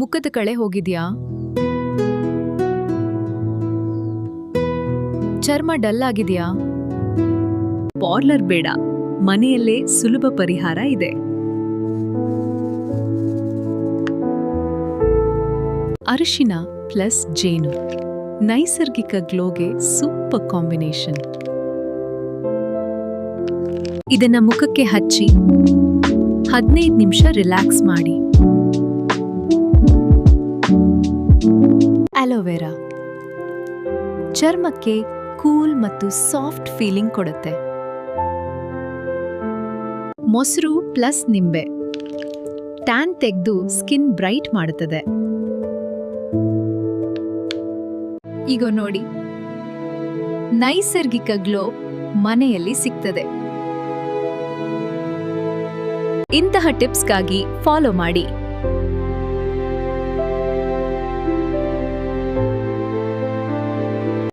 ಮುಖದ ಕಳೆ ಹೋಗಿದ್ಯಾ? ಚರ್ಮ ಡಲ್ ಆಗಿದ್ಯಾ? ಪಾರ್ಲರ್ ಬೇಡ, ಮನೆಯಲ್ಲೇ ಸುಲಭ ಪರಿಹಾರ ಇದೆ. ಅರಿಶಿನ ಪ್ಲಸ್ ಜೇನು, ನೈಸರ್ಗಿಕ ಗ್ಲೋಗೆ ಸೂಪರ್ ಕಾಂಬಿನೇಷನ್. ಇದನ್ನ ಮುಖಕ್ಕೆ ಹಚ್ಚಿ 15 ನಿಮಿಷ ರಿಲ್ಯಾಕ್ಸ್ ಮಾಡಿ. ಅಲೋವೆರಾ ಚರ್ಮಕ್ಕೆ ಕೂಲ್ ಮತ್ತು ಸಾಫ್ಟ್ ಫೀಲಿಂಗ್ ಕೊಡುತ್ತೆ. ಮೊಸರು ಪ್ಲಸ್ ನಿಂಬೆ, ಟ್ಯಾನ್ ತೆಗೆದು ಸ್ಕಿನ್ ಬ್ರೈಟ್ ಮಾಡುತ್ತದೆ. ಈಗ ನೋಡಿ, ನೈಸರ್ಗಿಕ ಗ್ಲೋ ಮನೆಯಲ್ಲಿ ಸಿಗ್ತದೆ. ಇಂತಹ ಟಿಪ್ಸ್ಗಾಗಿ ಫಾಲೋ ಮಾಡಿ